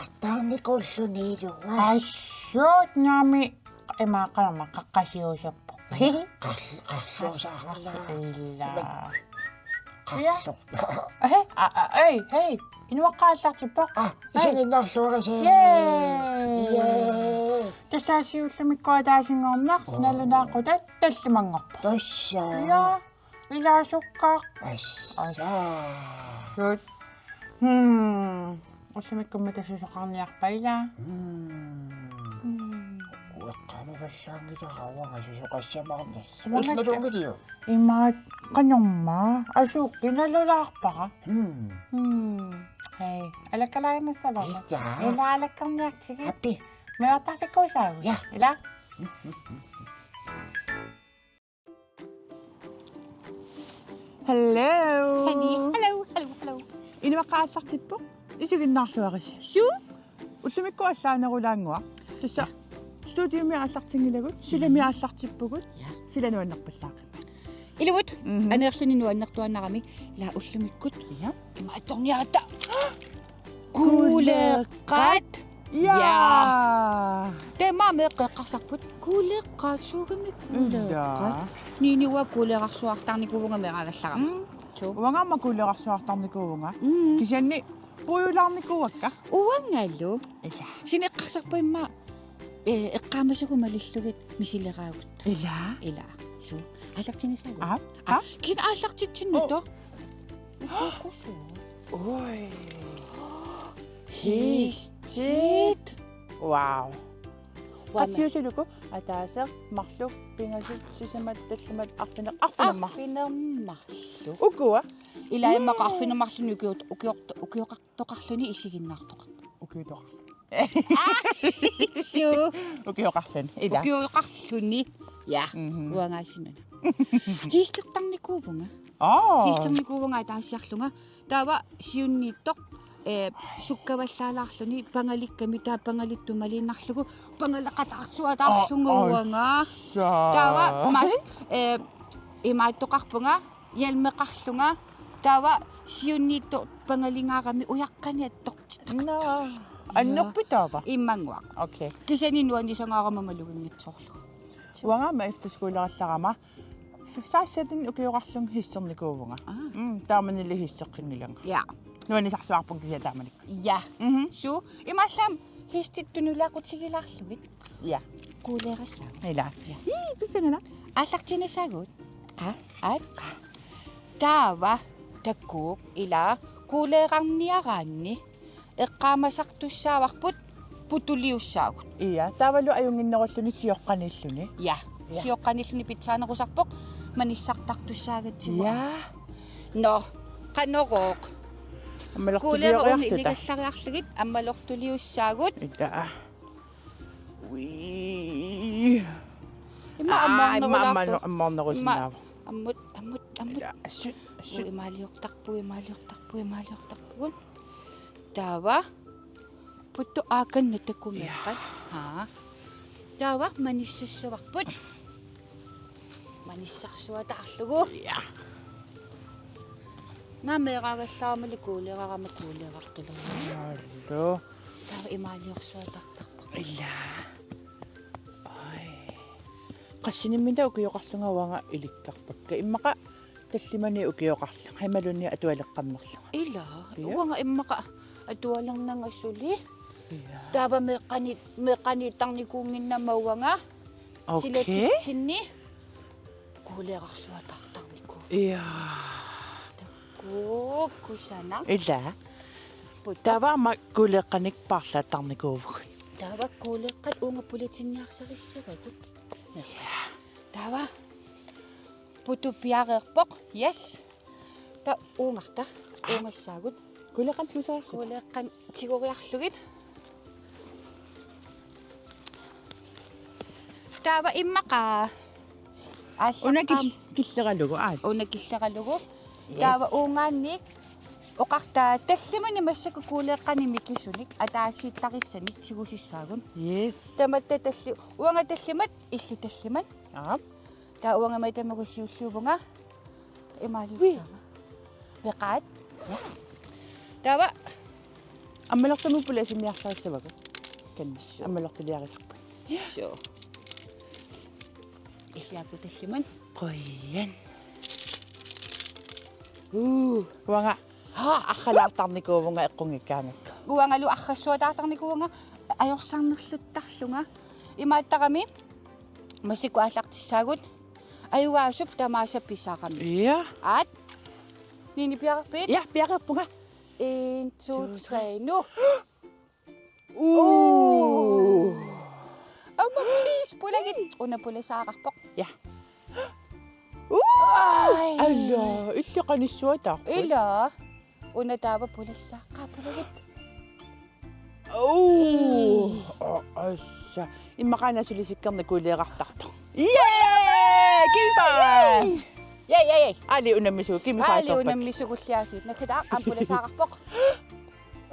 артаарникууллунилуга ассуут наами имаақарма қаққасиусаппо қарлуусаарла илла қарлу эй инуаққааллартиппо исининнарлуарасаа тасаасиуллумиккуа таасингорнар налунаақутат таллимангорпо тасса илаасуккаа ассаа сут уллумиккумма тасусоқарниарпаила уэққамаваллаангиларавага сусоқассамаарнерс уллалунгилиу имаат канорма асуукки налулаарпара хей алаккалаарнассавара илаалаккарниартиги аппи меортартиккуусаагу ила Hello. Hello. Inuaqaallартиппу исугиннаарлуарис. Су? Уллумикку аллаанерулаангуа. Тасса студиуми ааллартингилагут, силами ааллартиппугут. Силануаннерпаллаақи. Илувут анеерлүни нуаннертуаннарами ла уллумиккут имаатторниарата. Кулеққат. Я. Темамеққеққарсарпут кулеққат сугамик кулеққат. Нинуа кулеқарсуартарникувунга мерагалларама. Су. Уангаама кулеқарсуартарникуувнга. Кисианни пуйулаарникуакка. Уангалу. Ила. Синеққарсарпа имма эққаамасагу малиллугит мисилераагут. Ила. Су. Аллартинисаагу. Кин ааллартитсиннуто. Кокусу. Ой. Хистит. Вау. Qasiusulukku ataaseq marluk pingasut sisamat tallumat arfinermarlu Арфинермарлу. ukua Илаиммаqa арфинермарлуни укиоqartoqarluni isiginnaartoq. ukiutoqarlu Су. ukiuqarlun ila Укиоqarluni. Я. Уангаасинуна. Хистертарникуувнга. Хистертарникуувнга таассиарлунга. Таава сиуннииттоq суккаваллаалаарлуни пангаликками таа пангалиттумалииннарлугу пангалақатаарсуатаарлунгууанга таава мас имааттоқарпунга ялмеқарлунга таава сиунниитто пангалингаарами уяққани аттортитақ no annerputaava иммангуа okay кисани нуанисангаарама малугингитсоорлу уангаама ифтаскуулералларама саассатин ukiuqarlun hissernikуувнга тааманили хиссеққингиланга я нуанисарсуарпун кисиатааманик я су имааллаам хиститтунулаақутигилаарлугит я кулерассаа ила писангана ааллартинасаагут ат таава таккук ила кулеерарниараанни эққаамасартуссааварпут путулиуссаагут ия таавалу аюнгиннеруллуни сиоққаниллуни я сиоққаниллуни питсаанерусарпоқ маниссартартуссаагатсигуа я но канороқ кулеерорни аммалортулиориарлута илигаллариарлугит аммалортулиуссаагут ита уи имма аммарнерусинаава аммут ассут имаалиортарпугун таава путто ааканна такумеққат таава маниссассаварпут маниссарсуатаарлугу я намеэраагаллаармали куулеэрарама куулеэрарқилерна алло таава имаалиорсуатартарпа ила ай qassiниммита укиоқарлунгауага иликкарпакка иммақа таллимани укиоқарлу хамалунни атуалеққаммерлу ила уанга иммақа атуалернангассули таава меққаниттарникуунгиннамауанга силатитсинни куулеэрарсуатартарнику я кусана ила таваама кулеққаник парлааттарникуувгут таава куулеққат уунга политинниарсариссагакут таава путупиареерпоқ yes та уунгарта уунгассаагут кулеққан тусаарсу куулеққан тигориарлугит таава иммақа унакис киллералугу унакиллералугу таава уунгаанник оқартаа таллимани массаку куулеққани микисуник атаасииттарissani тигусиссаагун yes таматта талли уанга таллимат илли таллимат таа уангамай тамагуссиуллуувнга имаалиусаама пеқаат таава Аммалартаму пуласимиарсариссаваку. Каннис. Аммалартилиарисарпут. So. Иллиаку таллиман. Qoyan. Уанга Ахалаартарникуувнга эққунгиккаангакка. гуангалу аррассуатаартарникуанга аёрсаарнерлуттарлунга имааттарами масику ааллартиссаагут аюгаасуп тамааса писаақами Ja. аат нини пиарпит Ja, пиақарпунга. 1 2 3 nu amma please pulegit una pulesаақарпоқ Ja. ай Алла, иллеқаниссуатаа. ила una таава пулессааққаа pulegit Асса. Иммақанасулисиккерна кулиеқартарто. Кимпа. яй Али унамису али кимифаатор. унаммисугуллиасит накхитаа ам пулесаақарпоқ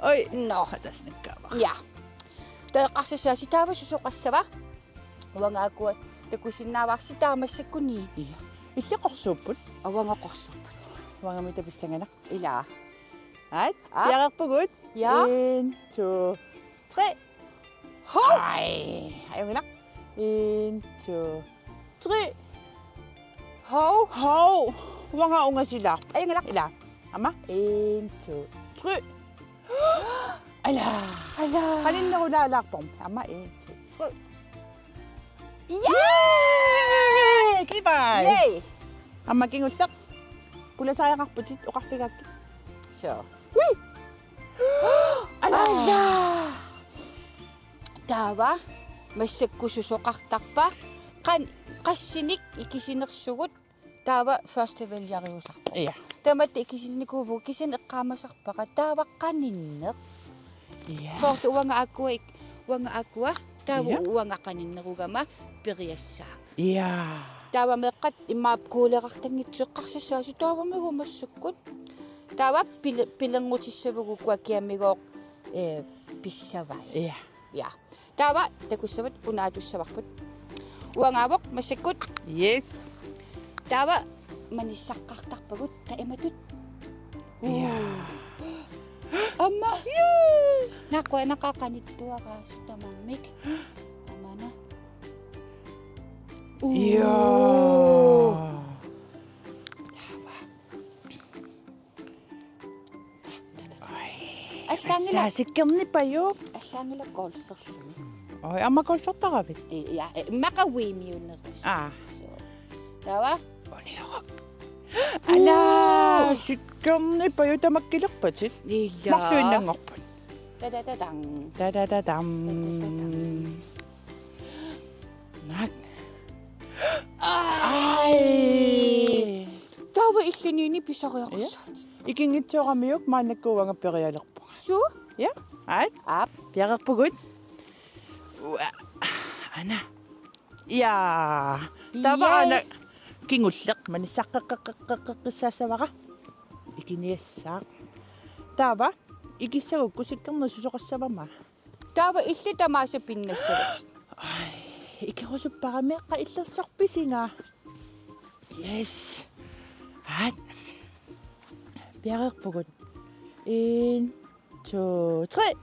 Ой, no хатаснаккаава. ja таэқарсисуаси таава сусоқассава уангаакуа такусиннааварси таамассаккуни Ja. Иллеқорсууппут. авангақорсууппут Вангамита писсангана. илаа Ат. Ат. Пиақарпугут. Ja. 1 2 3. Ай, айвила. 1 2 3. хау Хау. Ванга унгасилаар. аюнгалақ Ила. Ама. 1 2 3. Ала. алаа Халиннерулаалаарпорм. Ама 1 2 3. Yeah! Кибай. ей Ама кингуллеq. Пуласааяқарпутит оқарфигакки. so Ала. таава массаккусусоқартарпа қан qassinik ikisinersugut taava festivaljaриусарпа Ja. тамат ikisinikuvу кисин эққаамасарпаqa тааваққаниннеқ Ja. соорлу уанга аккуа таава Ja. уангаққаниннеругама периассаа Ja. таава меққат имаап куулеқартангитсуэққарсассаасу таавамигу массаккут таава пиленгутиссавгу куакиамигоо писсавай Ja. я таава такуссават унаатуссаварпут уангаавоқ массаккут Yes. таава маниссаққартарпагут таиматут Ja. амма наққуанақақаниттуараас тамармик амана Ja. аллаангила Саасиккернипаю. аллаангила голферлуни Ой, ама колфертаравит. я мақавиимиуннерус Аа. таава Ониорак. Ала, сиккернипаю тамаккилерпатит. илла Марлуиннангорпут. тадададан Та-да-да-дам. Нак. Ай. таава иллунини писариақарсаат Икингитсоорамиук маанаккууванга периалерпунга. су Ja? Ай. ап Пиақарпугут. Ана. Ja. Тава ана кингуллеқ маниссаққаққаққиссаасавара. Икиниассаа. Тава икиссагукку сиккерна сусоқассавама. таава илли тамааса пиннассават Ай, икерусуппарамеққа иллерсорписинга. Yes. Ат. Пиақарпугут. 1 2 3.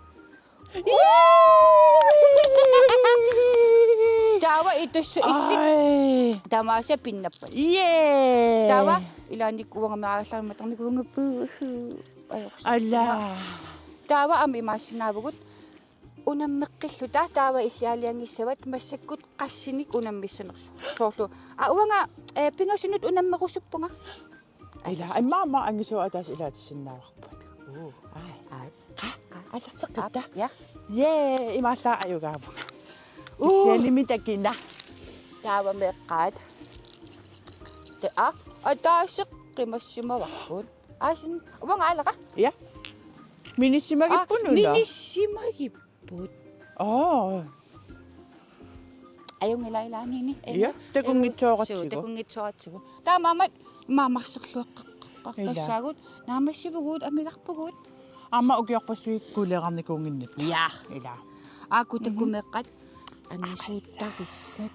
таава итусса илли Ай. тамааса пиннаппат Yeah. таава илааниккуанgamаараллаарматорникуангаппу аёрс Алла. таава ами maassinaavgut unammeqqilluta taava illialiangissavat massakgut qassinik unammissunersu soorlu uanga pingasunut unammerusuppunga Ила аммаама ангисуатаас илаатиссиннааварпут. Ай. Qa аллартеққатта. я Yeah, имааллаа аюгаавунга. Иллалимитакина. таава меққаат те атаасеқ qimассимаварпут аасын уanga алаqa Ja. Minissимагиппунула. миниссимагиппут Аа. аюнгилайлаанини Ja, такунгитсооратсигу. такунгитсооратсигу таамаамат маамарсерлуаққаққассаагут наамассивгуут амигарпугуут Амма укиорпассуик кулеқарникуунгиннит. я Ила. ааку такумеққат аннисууттарissat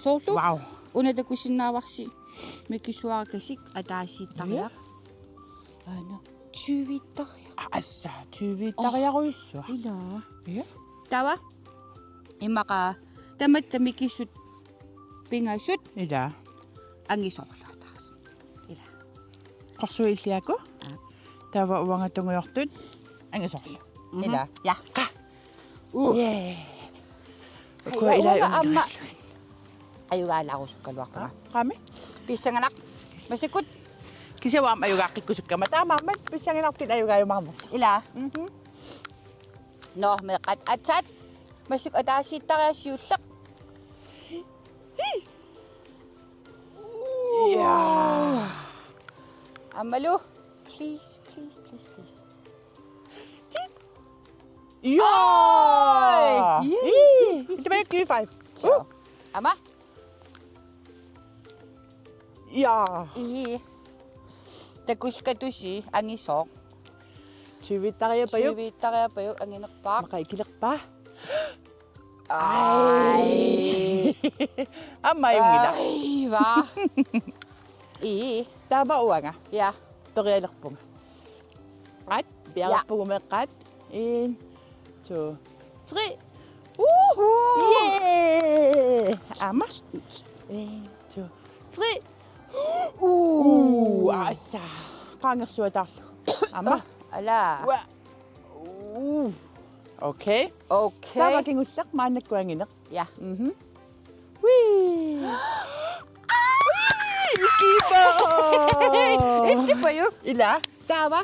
соорлу Вау. уна такусиннааварси микисуаракасик атаасииттариа ана tyvittaria. Assa, tyviittariaruissua. Ila. Ja. Tawa. Imaka tamattamikissut pingassut Ila. angisorlaataas. Ila. Qorsuilliaku. Tava uangatunguyortut. Angisorlu. Ila. Ja. Yeah. Ko Ai, ila uanga amma. umdallu. Ayugaalaaqusukkaluaqqa. Qami. Pissanganak. Masikut. Kisiwa am ayugaqikkisukkama taamammat pissanginarpit ayugayumarnas. Ila. No, meqat atsat. Masik ataasiittariassiullaq. Ja. Ammalu. Please. Ja. Yay. Ito ba yung Q5? So. Ama. Ja. Takuskatusi angisok. Tyviittaria payuk. Tyviittaria payuk anginaqpaaq. Makaikilak pa. Ai. Amma yung gila. Ai, va. Tama uanga. Ja. Torialak po nga. At, biyak po umakat. 1, 2, 3. Yeah! Ama. 1, 2, 3. Asa. Kangas suwatarlo. Ama. Ala. Wa. Okay. Okay. Tama kingusak, manak ko ang inak. Ja. Wee! Ikiba! Ilsi payuk. Ila? Tawa.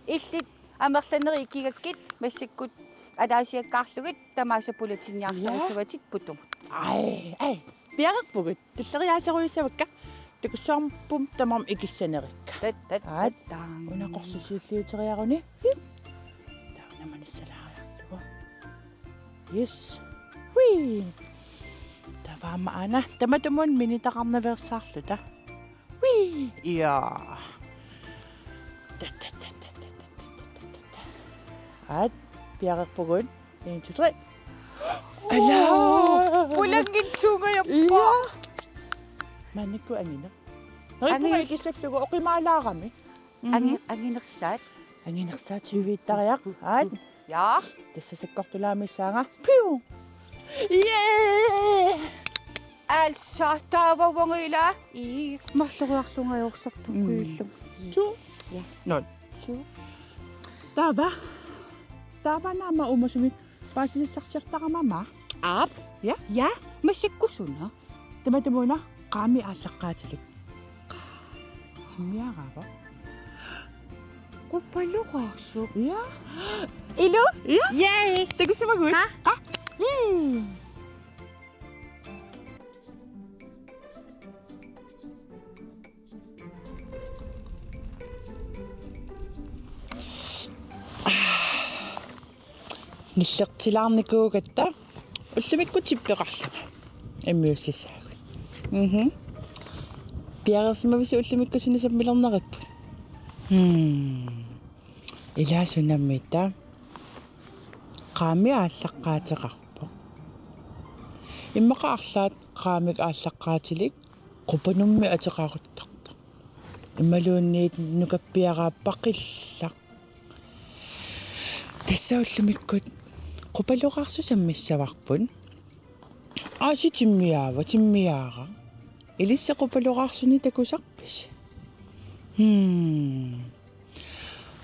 Illit амерланери икигаккит массаккут алаасиаккаарлугит тамааса пулатинниарсарисаватит путум. Ай, биаракпугут. Туллериаатеруйсавакка. Такуссаарпум тамарм икиссанерикка. Тат. Унақорсусииллиутериаруни. Таанаманиссалаариарлугу. Yes. Wee. Таваама ана. Таматумун минитақарнаверсаарлута. Wee. Ja. At biarакпугут 1 2 3. Ala! Pulangitsungayappaa. Manikku angina. Naripunga ikisatlugu okimaalaaqami. Anginersat. Anginersaat syuviittariaq. At Ja. tassasakkortulaamissaanga. Piu! Yeah! Also taavavangila. Mарлуриарлунгаёрсартуккуиллу. Two. Ja. Nol. Su. Tava naama umusumi. Pasisarsiartaramama. Ap. Ja? Ja. Masikkusuna. Tamatamuna qaami aallaqqaatilik. Timmiaraava. Quppaluqaarsu. Ja. Ilu? Ja. Yay. Tagussamagut. Ha? Ha? Ниллертилаарникуугатта уллумикку типпеқарлуга аммиуссисаагут. Пиарерсимависи уллумиккусини саммилернериппут. Илаасунаммита qaami ааллаққаатеқарпо. Иммақаарлаат qaamik ааллаққаатилик qupанумми атеқаруттарта. Иммалуунниит нукаппиарааппақиллақ. Тассауллумиккут qupalluqaarsusamмиссаварпун. Ааси тиммиаара. Илиссе qupalluqaarсуни такусарпис.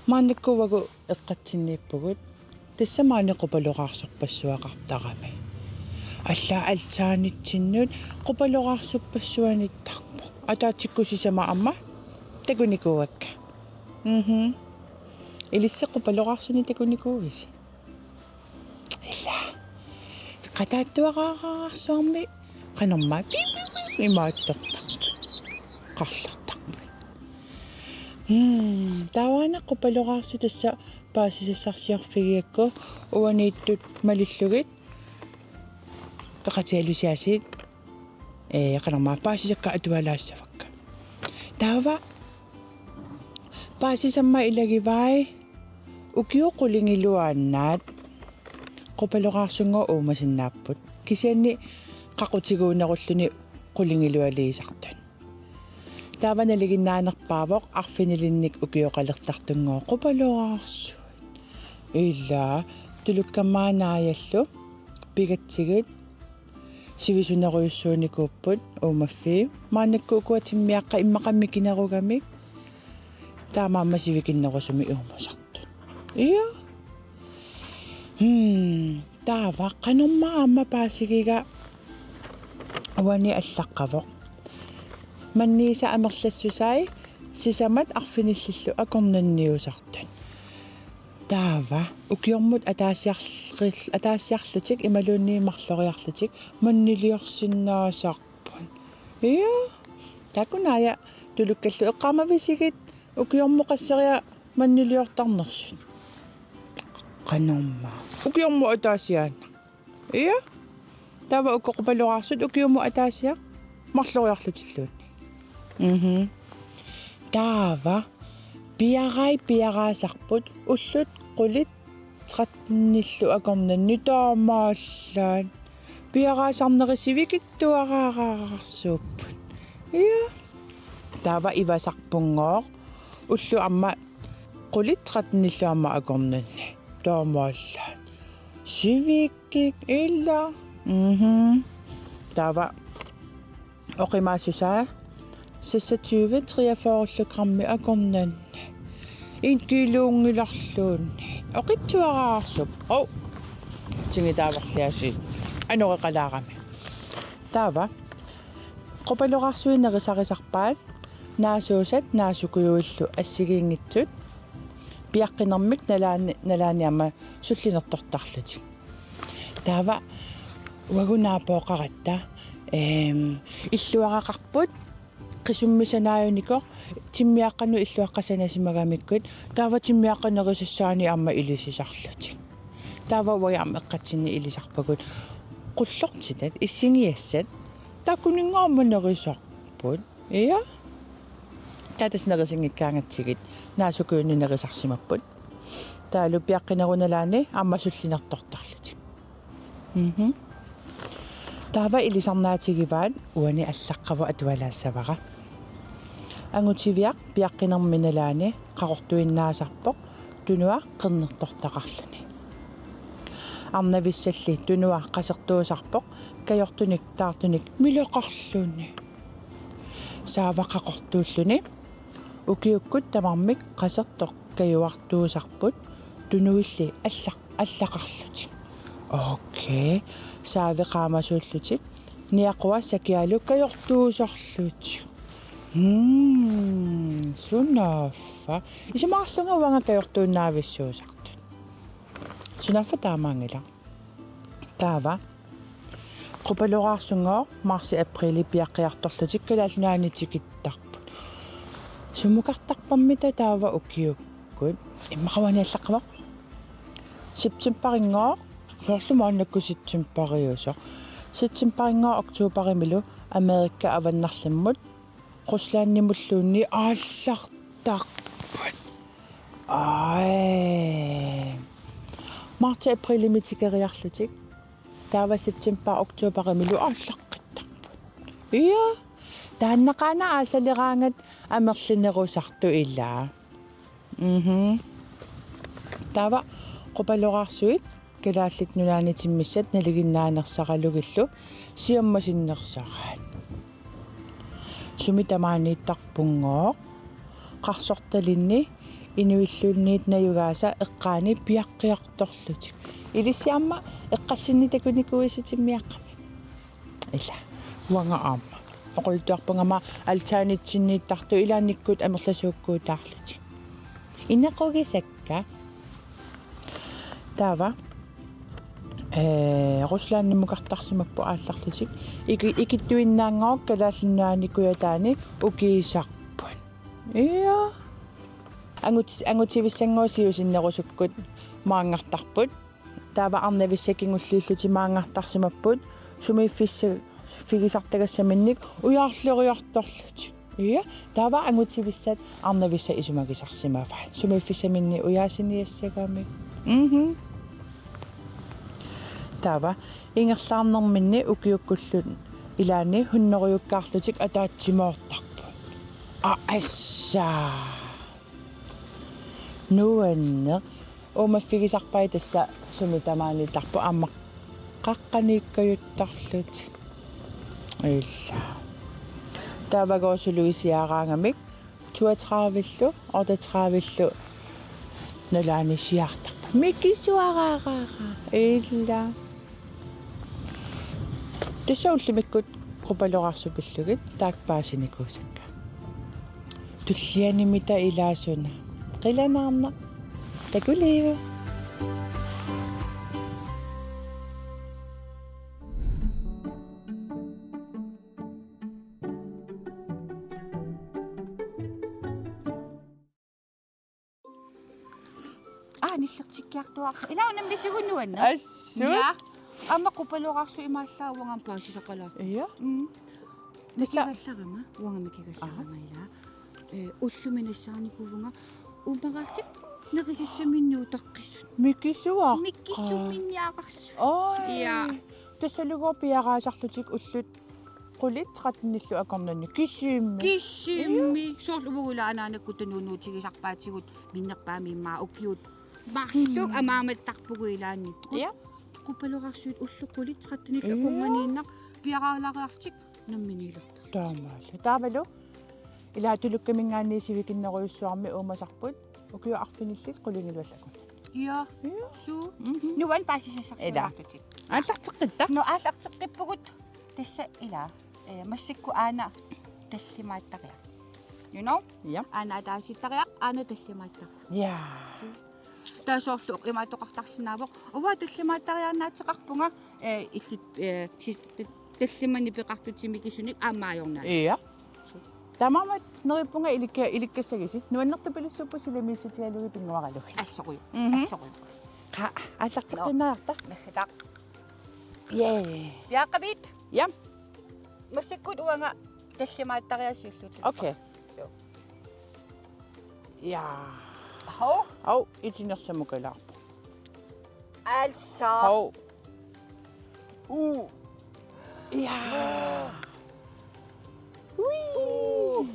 Маанниккувагу эққатсиннииппугут тассамаани qupalluqaarsorpassuaqartarami. Алла алтаанитсиннут qupalluqaarsorpassuanittарпо. Атаатиккусисама амма такуникуакка. Илиссе qupalluqaarсуни такуникуугис. Illa. Qataattuaqaarsuarmi qanorma имааттортарпу. Qарлартарпу. Таwana qupalluqaarsu tassa paasissarsarsiarfigiakku uaniittut malillugit. Qaqatialusiasit qanorma paasisakka atualaassavakka. Taava paasisamma ilagivai ukiuqulingiluaannaat qupalluqaarsunga uumasinnaapпут kisianni qaqutiguunerulluni qulingilualiisartun тааваналигиннаанерпаавоқ арфинилинник укиоқалертартунгоо қупалуарсуит илла тулуккаммаанааяллу пигатсигит сивисунеруйуссууникууппут уумаффи маанаккуукуатиммиаққа иммақамми кинеругами таамаамма сивикиннерусуми уумасарту иа таава канумма амма паасигига уани аллаққавоқ маннииса амерлассусаи сисамат арфиниллиллу акорнанниусартут таава укиормут атаассиарлутик ималуунниимарлориарлутик маннилиорсиннаасарпун иа такуная тулуккаллу эққамависигит укиормоқассериа маннилиортарнерсут канорма укиорму атаассиаана иа таава укоқупалуарсут укиорму атаассиа марлориарлутиллуунни таава пиараасарпут уллут qulит тратниллу акорнанни таамааллаан пиараасарнерисивикиттуараараарсууппут иа таава ивасарпунгоо уллу амма qulит тратниллуамма акорнанни таамааллаан сивиккик илла таава оқимаасусаа 26-43 grammi акорнанни инкилуунгиларлуунни оқитсуараарсуп тингитааварлиаси анореқалаарами таава қопалорарсуинерисарисарпаат наасуусат наасукуюиллу ассигиингитсут пиаққинермик налааниама суллинертортарлутик таава вагунаапооқаратта иллуарақарпут qisummisanaayunikor timmiaqqanu illuaqqasanasimagamikкут таава тиммиаққанерисассаани аама илисисарлутик таава уяама эққатсинни илисарпагут qullertitат иссингиассат такунингааманерисарпут иа татаснерисингиккаангатсигит наасукууннерисарсимаппут таалу пиаққинеруналаани аама суллинертортарлутик таава илисарнаатигиваат уани аллаққава атуалаассавара ангутивиақ пиаққинерминалаани қақортуиннаасарпоқ тунуа қернертортақарлуни арнависсалли тунуа қасертуусарпоқ каёртуник таартуник милеқарлуни саава қақортууллуни укиуккут тамармик қасертоқ каюартуусарпут тунуилли аллақарлутик окей саавеқаамасууллутик ниақуа сакиалу каёртуусарлутик сунаффа исимаарлунга уанга каёртууннаависсуусартут сунаффа таамаангила таава qupaloraarsungoo марси априли пиаққиарторлутик калаалнааниттикиттарпут сумукартарпармита таава укиуккут иммақавани аллаққавақ септембарингоо соорлумааннакку септембариусо септембарингоо октообаримилу америкка аваннарлиммут руслааннимуллуунни ааллартарпут март априли митикериарлутик таава септембар октообаримилу ааллаққиттарпут иа тааннақаана аасалераангат амерлинерусарту илаа таава qupalorarsuit калааллит нулаанитиммиссат налигиннаанерсаралугиллу сиаммасиннерсараат сумитамаанииттарпунгоо қарсорталинни инуиллуунниит наюгааса эққаани пиаққиарторлутик илиссиамма эққассинни такуникуиситиммиаққами ила уанга аама оқултуарпунгама альтаанитсиннииттарту илаанниккут амерласууккуутаарлутик инеқугисакка таава руслааннимукартарсимаппу аалларлутик икиттуиннаангоо калааллиннааникуятаани укиисарпун иа ангутивиссангуусиусиннерусуккут маангартарпут таава арнависсакингуллиуллути маангартарсимаппут сумииффисса фигисартагассаминник уяарлериарторлутик иа таава ангутивиссат арнависса исумагисарсимаафаат сумииффиссаминни уяасиниассагами таава ингерлаарнэрминни укиуккуллут илаани хуннериуккаарлутик атаатсимоортарпут Assa. Nuanne. Uumaffigisarpai tassa sumitamaanitarpu amma qaqqaniikkajuttarlutit. Illa. Taavagoosuluisiaraangamik 32 38 nalaanisiartarpa. Mikisuaraaraara. Illa. Tassaullumikkut qupaloqarsupillugit taakpaasinikuusakka. Tullianimita ilaasuna. Qilanaarna. Takuliu. Nillertikkiartuar. Ila unamisugunnuanna. Assut. Ja. Amma qupaloqarsu imaallaawangam paasisaqala. Iya. Nakigallagama. Uangamikigallagama ila. Ulluminassaarnikuvunga umaqartik neqisissaminnuutaqqissut. Mikisuaq. Mikkissumminniaqarsu. Oi. Ja. Tassalugo piaraasarlutik ullut qulit 13 akornanni kissimmi. Kissimmi. Soorluvugulaanaanakkutunuunuutigisarpaatigut minnerpaamimmaa ukkiut. Marluk amaamattarpuguilaannikku. Ja. Qupaloqarsuut ulluqqulit 13 akornaniinnar piaraalaqiartik namminiilertar. Taamaalla. Taavalu. Ilaatulukkamingaanniisivikinneruyussuarmi uumasarput ukiuarfinillit qulingilwallakun. Ja. Suu. Nuan paasissassarsuartutit. Аллартеққитта. No ааллартеққиппугут тасса ила массакку аана таллимааттариа. You know? Ja. Аана тааситтариақ аана таллимааттариа. Ja. Таасоорлу имаатоқартарсинаавоқ ува таллимааттариаанаатеқарпунга иллит таллимани пеқартутсими кисуник аамаajornaa. Ja. Тамамат нериппунга иликкассагиси. Нуаннертупилиссуппусилимииссутигалуги пингуаралуги. Ассоқуй. Ассоқуй. Qa аллартеққиннаарта. Нахитақ. Yeah. Яақабит. Jam. Массаккут уанга таллимааттариассиуллутик. Okay. So. Ja. Hov. Au, itinersamukalaarpu. Altså. Hov. Ja. Ui.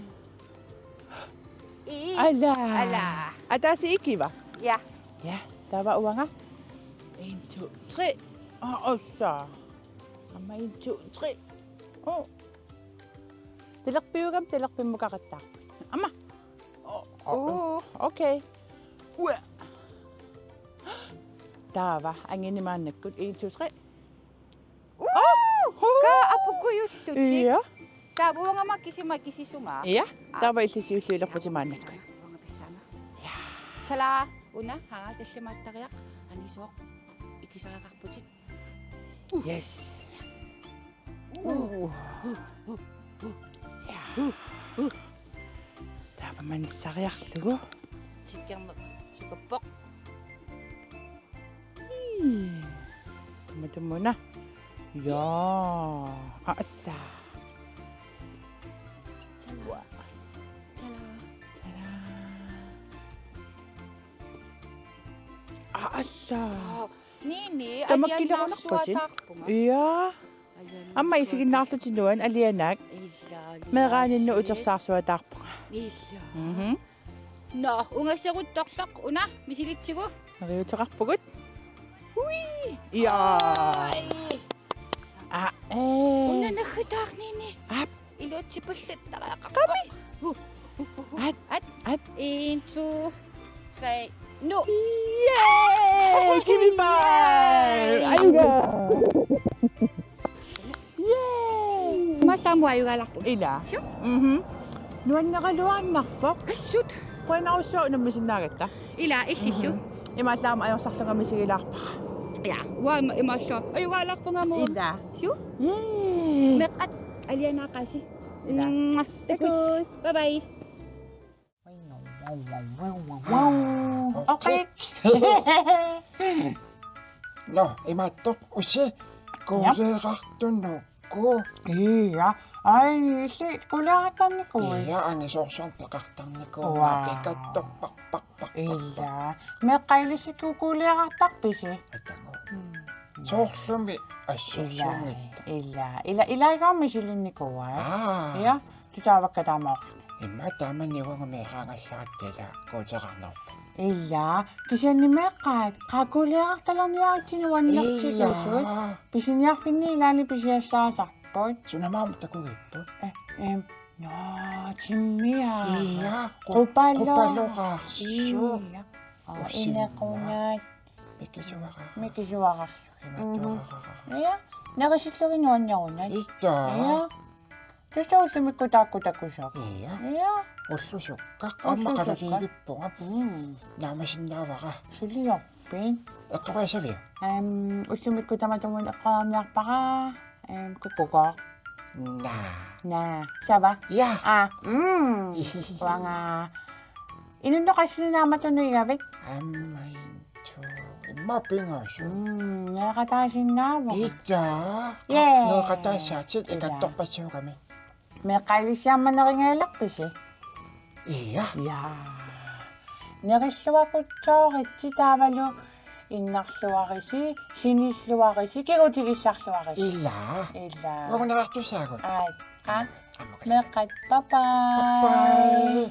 Ala. Ala. Atasi ikiva. Ja. Ja, der var uanga. 1, 2, 3. Og så. Amma 1, 2, 3. Tilakpiugam, tilakpimukakatta. Amma. Okay. Der var anginimaannakkut 1, 2, 3. Ka apukuyullutik. Ja. Tabuanga makisisuma. Ja, der var illisiulluilerputimaannakkut. Uanga pisana. Ja. Tala una ha tallimattariaq anisoq ikisaqarputit. Yes. Ja. Der var man sariarlugu. Tikkerme sukappoq. Tumuna. Ja. Assa. Tala. Tala. Tada. Assa. Nini Tamakkilequnarpatin. Ja. Amma isiginnaarlutinuan alianak meeraaninnu utersaarsuataarpunga. Illa. No, ungasseruttortaq una misilitsigu. Neriuteqarpugut. Ui. Ja. Una nakhitaaq nini. Ap. Iluutsipulluttariaqarpoq. Qami. At. 1, 2, 3. Nu. Yay! Give me five. Ayuga. Yay! Mallamu ayugalarpu. Ila. Nuannaqaluarnarpoq. Assut. Qoinarussauunammisinnaagatta. Ila illillu. Имааллаама ajorsallugamisigilaarpa. Ja, wa imasso. Ayugalarpungamu. Ila. Su. Yay! Meqat alianaaqasi. Ila. Takus. Bye bye. Okay. No, imattoq ussi kuuseeqartunukku. Iya. Ai, illi kuleaqatarnikui. Ja angisoorsuan peqartarniku. Wow. Pekattorpaqpaqpaq. Illa. Meqqailisiku kuleaqartarpisi. Atango. Soorlumi assersuungit. Illa. Ilaigaamisilinnikua. Ah. Ja, tutaavakkataamaaq. Imma taamaniuanga meeqaangallaratila kuuteqarnerpa. Illa, kisiannimeqqaat, qakuliaqtalarniaatinuannartikisut. Pisiniarfinni ilaani pisiassaasarput. Sunamaama takugipput. No, timmia. Iya, Qupaloqaarsu. Iya. Inequnaat Mikisuaqaa. mikisuaqarsu. Imatoqaqaqa. Iya, naqisilluginiuannarunat. Itta. Iya. Tusuutumikkutakkutakkusak. Iya. Iya. Ullusukka Ullusukka. qammaqalaliivippunga naamasinnaavaqa. Suliorpin. Eqqoqiasaviu. Ullumikkutamatumun eqqaarniarpaqa. Kukkukoq. Na. Sava. Ja. Wanga. Inunno qasinunaamatunu Ammaintu. Imma pingasu. Neqataasinnaava. Itta. Yeah. Noqataasaatit ikattorpassuugami. Meqqailisiammaneqingeelarpisi. Iya. Ja. Neqilluaqutsooritti taavalu innarluarisi, sinilluarisi, kigutigissarluarisi. Illa. Illa. Wangunaqartusaagut. Ai. Ammuka. Meqqat, bye bye. Bye.